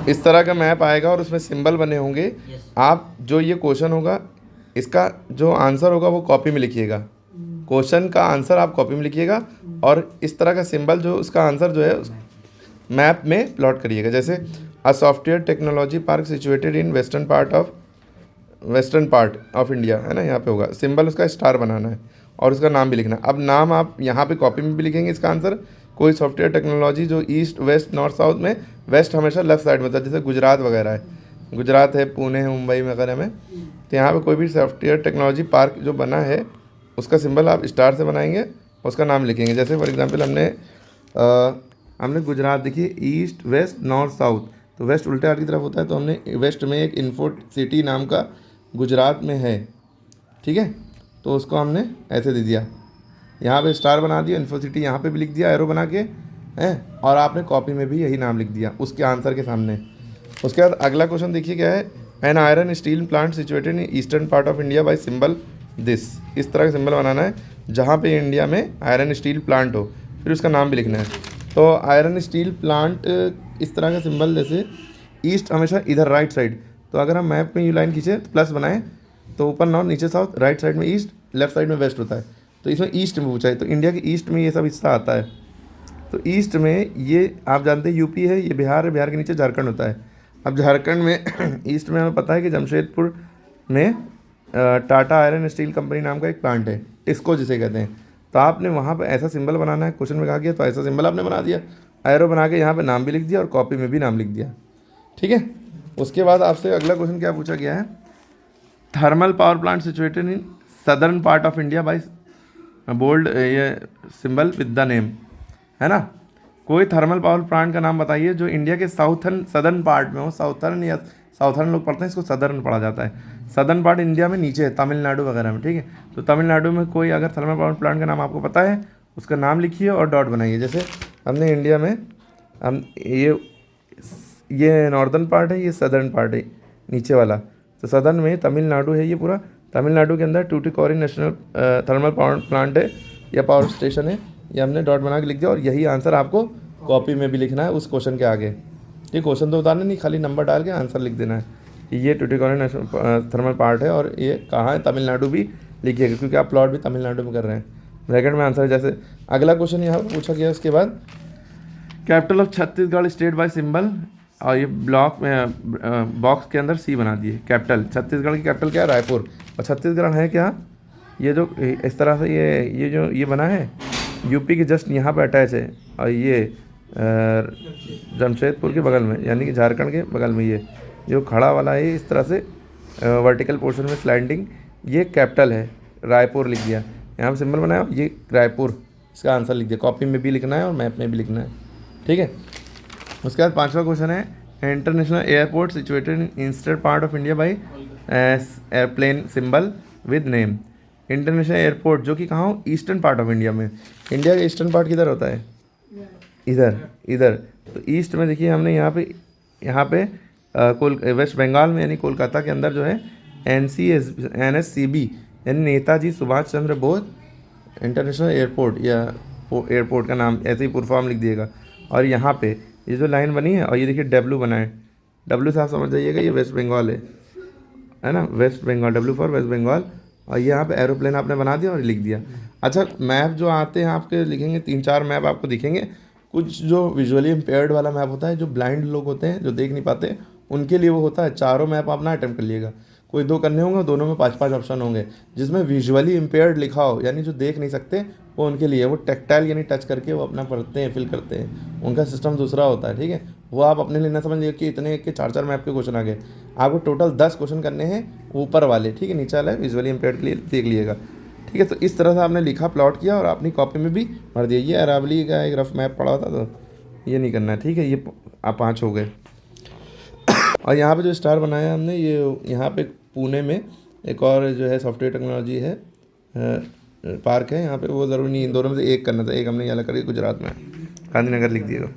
इस तरह का मैप आएगा और उसमें सिंबल बने होंगे। आप जो ये क्वेश्चन होगा इसका जो आंसर होगा वो कॉपी में लिखिएगा। क्वेश्चन का आंसर आप कॉपी में लिखिएगा और इस तरह का सिंबल जो उसका आंसर जो है उस मैप में प्लॉट करिएगा। जैसे a software technology park situated in western part of India, है ना, यहाँ पे होगा सिंबल, उसका स्टार बनाना है और उसका नाम भी लिखना है। अब नाम आप यहाँ पे कॉपी में भी लिखेंगे इसका आंसर। कोई सॉफ्टवेयर टेक्नोलॉजी जो ईस्ट वेस्ट नॉर्थ साउथ में, वेस्ट हमेशा लेफ्ट साइड में होता है, जैसे गुजरात वगैरह है, गुजरात है, पुणे है, मुंबई वगैरह में। तो यहाँ पे कोई भी सॉफ्टवेयर टेक्नोलॉजी पार्क जो बना है उसका सिंबल आप स्टार से बनाएंगे, उसका नाम लिखेंगे। जैसे फॉर एग्जांपल हमने गुजरात देखिए, ईस्ट वेस्ट नॉर्थ साउथ, तो वेस्ट उल्टे हाथ की तरफ होता है, तो हमने वेस्ट में एक इन्फो सिटी नाम का गुजरात में है, ठीक है, तो उसको हमने ऐसे दे दिया, यहाँ पे स्टार बना दिया, इन्फो सिटी यहाँ पे भी लिख दिया एरो बना के, हैं, और आपने कॉपी में भी यही नाम लिख दिया उसके आंसर के सामने। उसके बाद अगला क्वेश्चन देखिए क्या है, an iron steel plant situated in eastern part of India by symbol this. इस तरह का सिंबल बनाना है जहाँ पे इंडिया में आयरन स्टील प्लांट हो, फिर उसका नाम भी लिखना है। तो आयरन स्टील प्लांट इस तरह का सिंबल, जैसे ईस्ट हमेशा इधर राइट साइड, तो अगर हम मैप में यू लाइन खींचे तो प्लस बनाएं तो ऊपर नॉर्थ नीचे साउथ, राइट साइड में ईस्ट लेफ्ट साइड में वेस्ट होता है, तो इसमें ईस्ट में पूछा है, तो इंडिया के ईस्ट में ये सब हिस्सा आता है। तो ईस्ट में ये आप जानते हैं यूपी है, ये बिहार है, बिहार के नीचे झारखंड होता है। अब झारखंड में ईस्ट में हमें पता है कि जमशेदपुर में टाटा आयरन स्टील कंपनी नाम का एक प्लांट है, टिस्को जिसे कहते हैं। तो आपने वहाँ पे ऐसा सिंबल बनाना है, क्वेश्चन में कहा गया, तो ऐसा सिंबल आपने बना दिया, एरो बना के यहाँ पे नाम भी लिख दिया और कॉपी में भी नाम लिख दिया, ठीक है। उसके बाद आपसे अगला क्वेश्चन क्या पूछा गया है, thermal power plant situated in southern part of India by bold ये सिंबल विद द नेम, है ना। कोई थर्मल पावर प्लांट का नाम बताइए जो इंडिया के सदर्न पार्ट में हो। साउथर्न या साउथर्न लोग पढ़ते हैं, इसको सदर्न पढ़ा जाता है। सदर्न पार्ट इंडिया में नीचे है, तमिलनाडु वगैरह में, ठीक है। तो तमिलनाडु में कोई अगर थर्मल पावर प्लांट का नाम आपको पता है, उसका नाम लिखिए और डॉट बनाइए। जैसे हमने इंडिया में हम ये नॉर्दर्न पार्ट है, ये सदर्न पार्ट है नीचे वाला, तो सदर्न में तमिलनाडु है, ये पूरा तमिलनाडु के अंदर टूटिकोरिन नेशनल थर्मल पावर प्लांट है या पावर स्टेशन है, ये हमने डॉट बना के लिख दिया और यही आंसर आपको कॉपी में भी लिखना है उस क्वेश्चन के आगे। ये क्वेश्चन तो उतारना नहीं, खाली नंबर डाल के आंसर लिख देना है। ये टूटिकोरिन नेशनल थर्मल पार्ट है और ये कहाँ है, तमिलनाडु भी लिखिएगा क्योंकि आप प्लॉट भी तमिलनाडु में कर रहे हैं। ब्रैकेट में आंसर है। जैसे अगला क्वेश्चन यहाँ पर पूछा गया, उसके बाद capital of Chhattisgarh state by symbol, और ये ब्लॉक में बॉक्स के अंदर सी बना दिए। कैपिटल छत्तीसगढ़ की कैपिटल क्या है, रायपुर, और छत्तीसगढ़ है क्या, ये जो इस तरह से ये बना है यूपी के जस्ट यहाँ पे अटैच है, और ये जमशेदपुर के बगल में, यानी कि झारखंड के बगल में ये जो खड़ा वाला है इस तरह से वर्टिकल पोर्शन में स्लाइडिंग, ये कैपिटल है, रायपुर लिख दिया। यहाँ पे सिंबल बनाया, ये रायपुर, इसका आंसर लिख दिया। कॉपी में भी लिखना है और मैप में भी लिखना है, ठीक है। उसके बाद पांचवा क्वेश्चन है, international airport situated in eastern part of India by airplane symbol with name. International airport जो कि कहाँ हो, ईस्टर्न पार्ट ऑफ इंडिया में। इंडिया का ईस्टर्न पार्ट किधर होता है, इधर। तो ईस्ट में देखिए हमने यहाँ पे वेस्ट बंगाल में यानी कोलकाता के अंदर जो है NSCB यानी नेताजी सुभाष चंद्र बोस इंटरनेशनल एयरपोर्ट, या एयरपोर्ट का नाम ऐसे ही पूर्ण फॉर्म लिख दिएगा। और यहाँ पे ये जो लाइन बनी है और ये देखिए W बना है, W से आप समझ जाइएगा ये वेस्ट बंगाल है ना, West Bengal, W for West Bengal. और यहाँ पे एरोप्लेन आपने बना दिया और लिख दिया। अच्छा, मैप जो आते हैं आपके लिखेंगे, 3-4 मैप आपको दिखेंगे। कुछ जो विजुअली इम्पेयर्ड वाला मैप होता है, जो ब्लाइंड लोग होते हैं जो देख नहीं पाते, उनके लिए वो होता है। चारों मैप आप ना अटैम्प्ट कर लीजिएगा, कोई 2 करने होंगे, दोनों में 5-5 ऑप्शन होंगे। जिसमें विजुअली इम्पेयर्ड लिखा हो यानी जो देख नहीं सकते, वो उनके लिए, वो टेक्टाइल यानी टच करके वो अपना पढ़ते हैं, फिल करते हैं, उनका सिस्टम दूसरा होता है, ठीक है। वो आप अपने लिए ना समझिए कि इतने के 4-4 मैप के क्वेश्चन आ गए। आपको टोटल 10 क्वेश्चन करने हैं ऊपर वाले, ठीक है, नीचे वाला विजुअली इम्पेयर्ड के लिए देख लीजिएगा, ठीक है। तो इस तरह से आपने लिखा, प्लॉट किया और अपनी कॉपी में भी भर दिया। ये अरावली का एक रफ मैप पड़ा था, तो ये नहीं करना है, ठीक है। ये आप 5 हो गए। और यहाँ पे जो स्टार बनाया हमने, ये यहाँ पे पुणे में एक और जो है सॉफ्टवेयर टेक्नोलॉजी है पार्क है, यहाँ पे वो ज़रूरी नहीं, इन दोनों में से एक करना था। एक हमने यहाँ कर गुजरात में गांधीनगर लिख दिएगा।